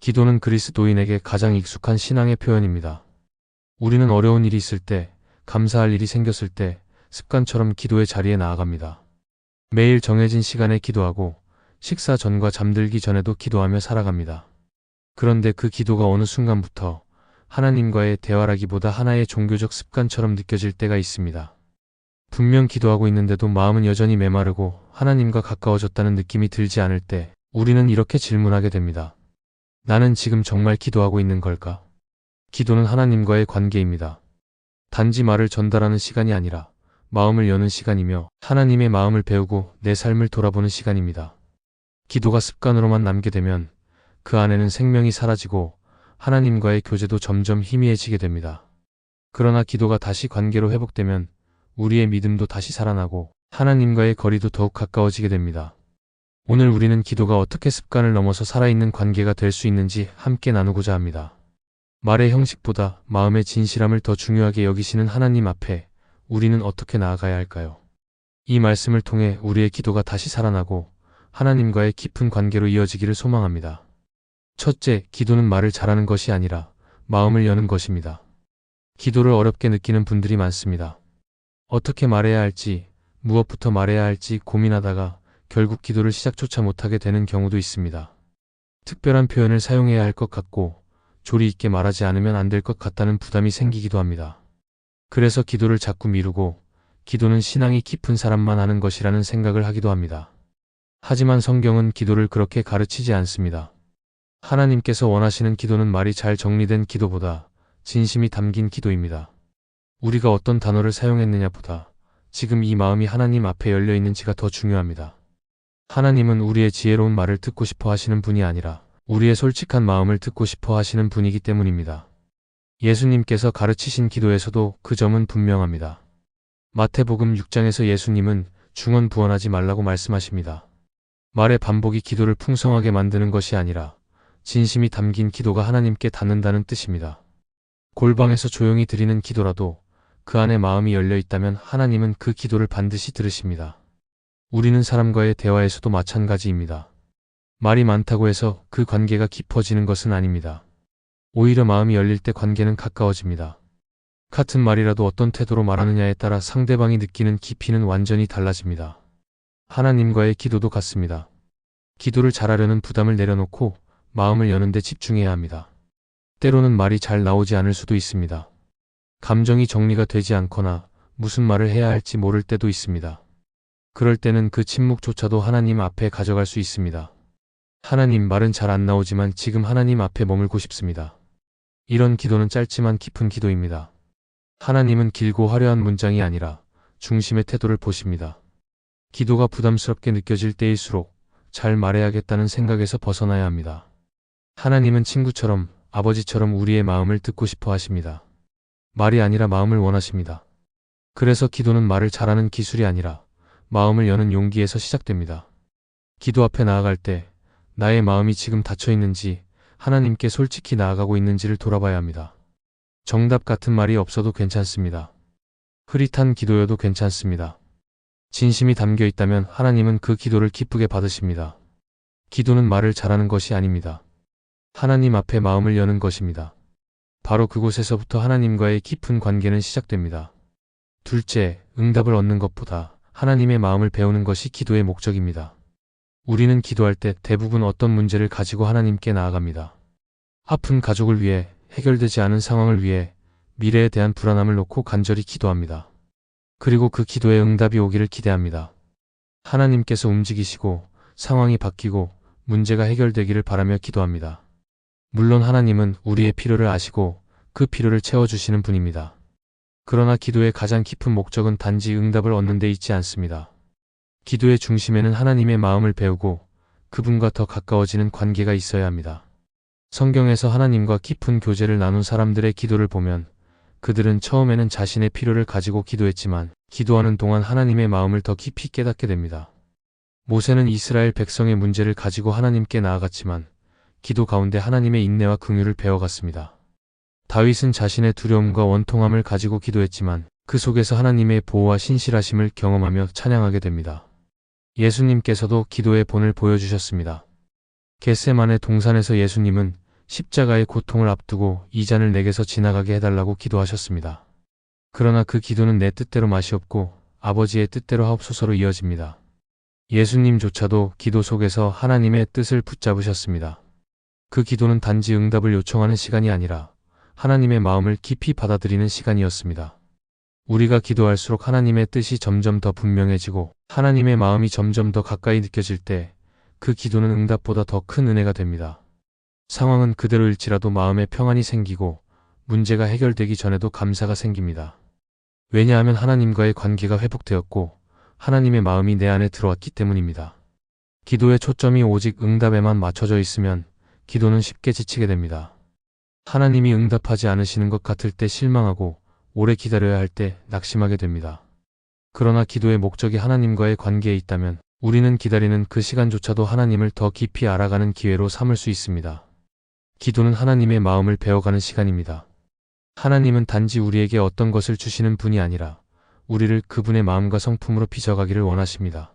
기도는 그리스도인에게 가장 익숙한 신앙의 표현입니다. 우리는 어려운 일이 있을 때, 감사할 일이 생겼을 때 습관처럼 기도의 자리에 나아갑니다. 매일 정해진 시간에 기도하고 식사 전과 잠들기 전에도 기도하며 살아갑니다. 그런데 그 기도가 어느 순간부터 하나님과의 대화라기보다 하나의 종교적 습관처럼 느껴질 때가 있습니다. 분명 기도하고 있는데도 마음은 여전히 메마르고 하나님과 가까워졌다는 느낌이 들지 않을 때 우리는 이렇게 질문하게 됩니다. 나는 지금 정말 기도하고 있는 걸까? 기도는 하나님과의 관계입니다. 단지 말을 전달하는 시간이 아니라 마음을 여는 시간이며 하나님의 마음을 배우고 내 삶을 돌아보는 시간입니다. 기도가 습관으로만 남게 되면 그 안에는 생명이 사라지고 하나님과의 교제도 점점 희미해지게 됩니다. 그러나 기도가 다시 관계로 회복되면 우리의 믿음도 다시 살아나고 하나님과의 거리도 더욱 가까워지게 됩니다. 오늘 우리는 기도가 어떻게 습관을 넘어서 살아있는 관계가 될 수 있는지 함께 나누고자 합니다. 말의 형식보다 마음의 진실함을 더 중요하게 여기시는 하나님 앞에 우리는 어떻게 나아가야 할까요? 이 말씀을 통해 우리의 기도가 다시 살아나고 하나님과의 깊은 관계로 이어지기를 소망합니다. 첫째, 기도는 말을 잘하는 것이 아니라 마음을 여는 것입니다. 기도를 어렵게 느끼는 분들이 많습니다. 어떻게 말해야 할지, 무엇부터 말해야 할지 고민하다가 결국 기도를 시작조차 못하게 되는 경우도 있습니다. 특별한 표현을 사용해야 할 것 같고 조리 있게 말하지 않으면 안 될 것 같다는 부담이 생기기도 합니다. 그래서 기도를 자꾸 미루고 기도는 신앙이 깊은 사람만 하는 것이라는 생각을 하기도 합니다. 하지만 성경은 기도를 그렇게 가르치지 않습니다. 하나님께서 원하시는 기도는 말이 잘 정리된 기도보다 진심이 담긴 기도입니다. 우리가 어떤 단어를 사용했느냐보다 지금 이 마음이 하나님 앞에 열려 있는지가 더 중요합니다. 하나님은 우리의 지혜로운 말을 듣고 싶어 하시는 분이 아니라 우리의 솔직한 마음을 듣고 싶어 하시는 분이기 때문입니다. 예수님께서 가르치신 기도에서도 그 점은 분명합니다. 마태복음 6장에서 예수님은 중언부언하지 말라고 말씀하십니다. 말의 반복이 기도를 풍성하게 만드는 것이 아니라 진심이 담긴 기도가 하나님께 닿는다는 뜻입니다. 골방에서 조용히 드리는 기도라도 그 안에 마음이 열려 있다면 하나님은 그 기도를 반드시 들으십니다. 우리는 사람과의 대화에서도 마찬가지입니다. 말이 많다고 해서 그 관계가 깊어지는 것은 아닙니다. 오히려 마음이 열릴 때 관계는 가까워집니다. 같은 말이라도 어떤 태도로 말하느냐에 따라 상대방이 느끼는 깊이는 완전히 달라집니다. 하나님과의 기도도 같습니다. 기도를 잘하려는 부담을 내려놓고 마음을 여는 데 집중해야 합니다. 때로는 말이 잘 나오지 않을 수도 있습니다. 감정이 정리가 되지 않거나 무슨 말을 해야 할지 모를 때도 있습니다. 그럴 때는 그 침묵조차도 하나님 앞에 가져갈 수 있습니다. 하나님, 말은 잘 안 나오지만 지금 하나님 앞에 머물고 싶습니다. 이런 기도는 짧지만 깊은 기도입니다. 하나님은 길고 화려한 문장이 아니라 중심의 태도를 보십니다. 기도가 부담스럽게 느껴질 때일수록 잘 말해야겠다는 생각에서 벗어나야 합니다. 하나님은 친구처럼, 아버지처럼 우리의 마음을 듣고 싶어 하십니다. 말이 아니라 마음을 원하십니다. 그래서 기도는 말을 잘하는 기술이 아니라 마음을 여는 용기에서 시작됩니다. 기도 앞에 나아갈 때 나의 마음이 지금 닫혀 있는지 하나님께 솔직히 나아가고 있는지를 돌아봐야 합니다. 정답 같은 말이 없어도 괜찮습니다. 흐릿한 기도여도 괜찮습니다. 진심이 담겨 있다면 하나님은 그 기도를 기쁘게 받으십니다. 기도는 말을 잘하는 것이 아닙니다. 하나님 앞에 마음을 여는 것입니다. 바로 그곳에서부터 하나님과의 깊은 관계는 시작됩니다. 둘째, 응답을 얻는 것보다 하나님의 마음을 배우는 것이 기도의 목적입니다. 우리는 기도할 때 대부분 어떤 문제를 가지고 하나님께 나아갑니다. 아픈 가족을 위해, 해결되지 않은 상황을 위해, 미래에 대한 불안함을 놓고 간절히 기도합니다. 그리고 그 기도에 응답이 오기를 기대합니다. 하나님께서 움직이시고 상황이 바뀌고 문제가 해결되기를 바라며 기도합니다. 물론 하나님은 우리의 필요를 아시고 그 필요를 채워주시는 분입니다. 그러나 기도의 가장 깊은 목적은 단지 응답을 얻는 데 있지 않습니다. 기도의 중심에는 하나님의 마음을 배우고 그분과 더 가까워지는 관계가 있어야 합니다. 성경에서 하나님과 깊은 교제를 나눈 사람들의 기도를 보면 그들은 처음에는 자신의 필요를 가지고 기도했지만 기도하는 동안 하나님의 마음을 더 깊이 깨닫게 됩니다. 모세는 이스라엘 백성의 문제를 가지고 하나님께 나아갔지만 기도 가운데 하나님의 인내와 긍휼을 배워갔습니다. 다윗은 자신의 두려움과 원통함을 가지고 기도했지만 그 속에서 하나님의 보호와 신실하심을 경험하며 찬양하게 됩니다. 예수님께서도 기도의 본을 보여주셨습니다. 겟세마네 동산에서 예수님은 십자가의 고통을 앞두고 이 잔을 내게서 지나가게 해달라고 기도하셨습니다. 그러나 그 기도는 내 뜻대로 마시옵고 아버지의 뜻대로 하옵소서로 이어집니다. 예수님조차도 기도 속에서 하나님의 뜻을 붙잡으셨습니다. 그 기도는 단지 응답을 요청하는 시간이 아니라 하나님의 마음을 깊이 받아들이는 시간이었습니다. 우리가 기도할수록 하나님의 뜻이 점점 더 분명해지고 하나님의 마음이 점점 더 가까이 느껴질 때 그 기도는 응답보다 더 큰 은혜가 됩니다. 상황은 그대로일지라도 마음에 평안이 생기고 문제가 해결되기 전에도 감사가 생깁니다. 왜냐하면 하나님과의 관계가 회복되었고 하나님의 마음이 내 안에 들어왔기 때문입니다. 기도의 초점이 오직 응답에만 맞춰져 있으면 기도는 쉽게 지치게 됩니다. 하나님이 응답하지 않으시는 것 같을 때 실망하고 오래 기다려야 할 때 낙심하게 됩니다. 그러나 기도의 목적이 하나님과의 관계에 있다면 우리는 기다리는 그 시간조차도 하나님을 더 깊이 알아가는 기회로 삼을 수 있습니다. 기도는 하나님의 마음을 배워가는 시간입니다. 하나님은 단지 우리에게 어떤 것을 주시는 분이 아니라 우리를 그분의 마음과 성품으로 빚어가기를 원하십니다.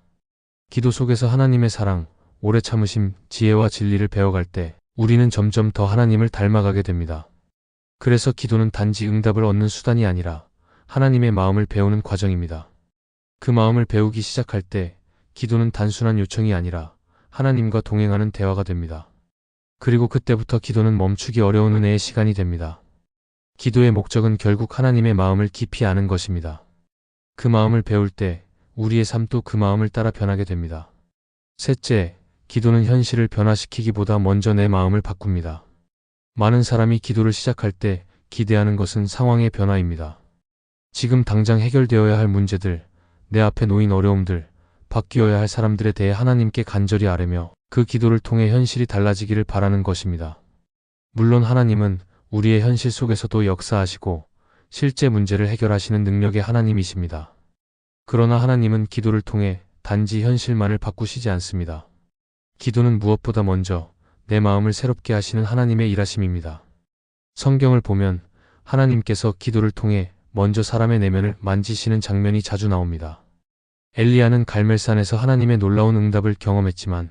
기도 속에서 하나님의 사랑, 오래 참으심, 지혜와 진리를 배워갈 때 우리는 점점 더 하나님을 닮아가게 됩니다. 그래서 기도는 단지 응답을 얻는 수단이 아니라 하나님의 마음을 배우는 과정입니다. 그 마음을 배우기 시작할 때 기도는 단순한 요청이 아니라 하나님과 동행하는 대화가 됩니다. 그리고 그때부터 기도는 멈추기 어려운 은혜의 시간이 됩니다. 기도의 목적은 결국 하나님의 마음을 깊이 아는 것입니다. 그 마음을 배울 때 우리의 삶도 그 마음을 따라 변하게 됩니다. 셋째, 기도는 현실을 변화시키기보다 먼저 내 마음을 바꿉니다. 많은 사람이 기도를 시작할 때 기대하는 것은 상황의 변화입니다. 지금 당장 해결되어야 할 문제들, 내 앞에 놓인 어려움들, 바뀌어야 할 사람들에 대해 하나님께 간절히 아뢰며 그 기도를 통해 현실이 달라지기를 바라는 것입니다. 물론 하나님은 우리의 현실 속에서도 역사하시고 실제 문제를 해결하시는 능력의 하나님이십니다. 그러나 하나님은 기도를 통해 단지 현실만을 바꾸시지 않습니다. 기도는 무엇보다 먼저 내 마음을 새롭게 하시는 하나님의 일하심입니다. 성경을 보면 하나님께서 기도를 통해 먼저 사람의 내면을 만지시는 장면이 자주 나옵니다. 엘리야는 갈멜산에서 하나님의 놀라운 응답을 경험했지만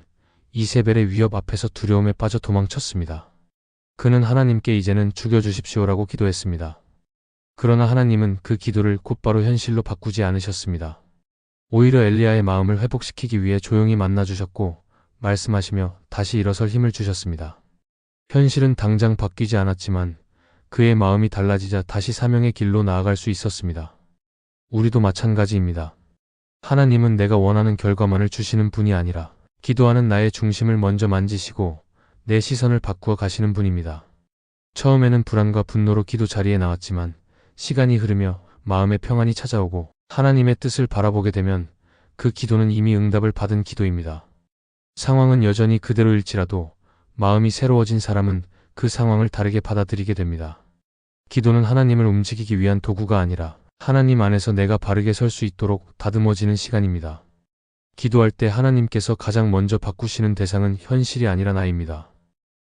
이세벨의 위협 앞에서 두려움에 빠져 도망쳤습니다. 그는 하나님께 이제는 죽여주십시오라고 기도했습니다. 그러나 하나님은 그 기도를 곧바로 현실로 바꾸지 않으셨습니다. 오히려 엘리야의 마음을 회복시키기 위해 조용히 만나주셨고 말씀하시며 다시 일어설 힘을 주셨습니다. 현실은 당장 바뀌지 않았지만 그의 마음이 달라지자 다시 사명의 길로 나아갈 수 있었습니다. 우리도 마찬가지입니다. 하나님은 내가 원하는 결과만을 주시는 분이 아니라 기도하는 나의 중심을 먼저 만지시고 내 시선을 바꾸어 가시는 분입니다. 처음에는 불안과 분노로 기도 자리에 나왔지만 시간이 흐르며 마음의 평안이 찾아오고 하나님의 뜻을 바라보게 되면 그 기도는 이미 응답을 받은 기도입니다. 상황은 여전히 그대로일지라도 마음이 새로워진 사람은 그 상황을 다르게 받아들이게 됩니다. 기도는 하나님을 움직이기 위한 도구가 아니라 하나님 안에서 내가 바르게 설 수 있도록 다듬어지는 시간입니다. 기도할 때 하나님께서 가장 먼저 바꾸시는 대상은 현실이 아니라 나입니다.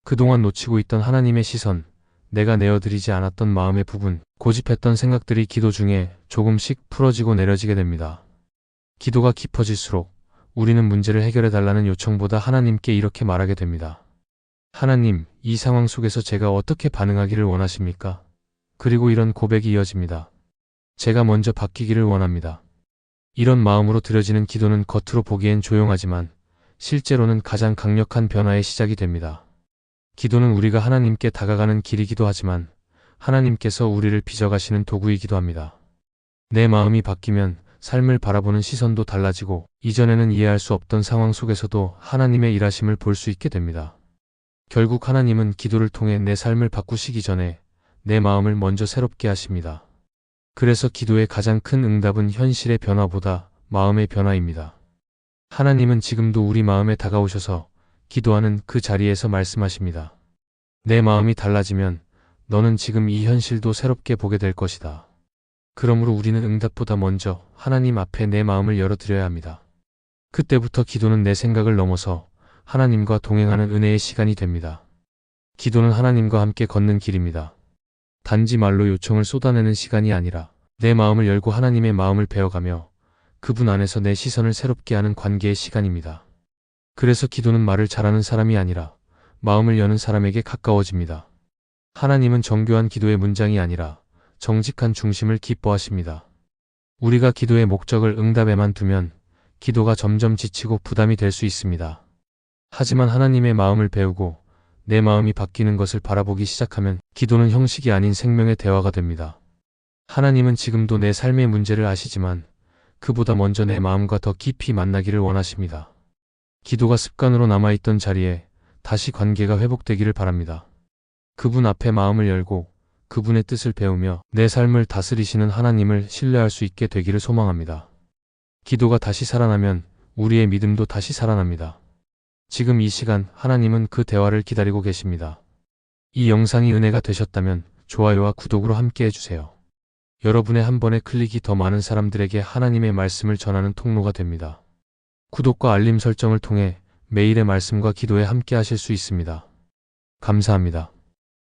그동안 놓치고 있던 하나님의 시선, 내가 내어드리지 않았던 마음의 부분, 고집했던 생각들이 기도 중에 조금씩 풀어지고 내려지게 됩니다. 기도가 깊어질수록 우리는 문제를 해결해 달라는 요청보다 하나님께 이렇게 말하게 됩니다. 하나님, 이 상황 속에서 제가 어떻게 반응하기를 원하십니까? 그리고 이런 고백이 이어집니다. 제가 먼저 바뀌기를 원합니다. 이런 마음으로 드려지는 기도는 겉으로 보기엔 조용하지만 실제로는 가장 강력한 변화의 시작이 됩니다. 기도는 우리가 하나님께 다가가는 길이기도 하지만 하나님께서 우리를 빚어가시는 도구이기도 합니다. 내 마음이 바뀌면 삶을 바라보는 시선도 달라지고 이전에는 이해할 수 없던 상황 속에서도 하나님의 일하심을 볼 수 있게 됩니다. 결국 하나님은 기도를 통해 내 삶을 바꾸시기 전에 내 마음을 먼저 새롭게 하십니다. 그래서 기도의 가장 큰 응답은 현실의 변화보다 마음의 변화입니다. 하나님은 지금도 우리 마음에 다가오셔서 기도하는 그 자리에서 말씀하십니다. 내 마음이 달라지면 너는 지금 이 현실도 새롭게 보게 될 것이다. 그러므로 우리는 응답보다 먼저 하나님 앞에 내 마음을 열어드려야 합니다. 그때부터 기도는 내 생각을 넘어서 하나님과 동행하는 은혜의 시간이 됩니다. 기도는 하나님과 함께 걷는 길입니다. 단지 말로 요청을 쏟아내는 시간이 아니라 내 마음을 열고 하나님의 마음을 배워가며 그분 안에서 내 시선을 새롭게 하는 관계의 시간입니다. 그래서 기도는 말을 잘하는 사람이 아니라 마음을 여는 사람에게 가까워집니다. 하나님은 정교한 기도의 문장이 아니라 정직한 중심을 기뻐하십니다. 우리가 기도의 목적을 응답에만 두면 기도가 점점 지치고 부담이 될 수 있습니다. 하지만 하나님의 마음을 배우고 내 마음이 바뀌는 것을 바라보기 시작하면 기도는 형식이 아닌 생명의 대화가 됩니다. 하나님은 지금도 내 삶의 문제를 아시지만 그보다 먼저 내 마음과 더 깊이 만나기를 원하십니다. 기도가 습관으로 남아있던 자리에 다시 관계가 회복되기를 바랍니다. 그분 앞에 마음을 열고 그분의 뜻을 배우며 내 삶을 다스리시는 하나님을 신뢰할 수 있게 되기를 소망합니다. 기도가 다시 살아나면 우리의 믿음도 다시 살아납니다. 지금 이 시간 하나님은 그 대화를 기다리고 계십니다. 이 영상이 은혜가 되셨다면 좋아요와 구독으로 함께 해주세요. 여러분의 한 번의 클릭이 더 많은 사람들에게 하나님의 말씀을 전하는 통로가 됩니다. 구독과 알림 설정을 통해 매일의 말씀과 기도에 함께 하실 수 있습니다. 감사합니다.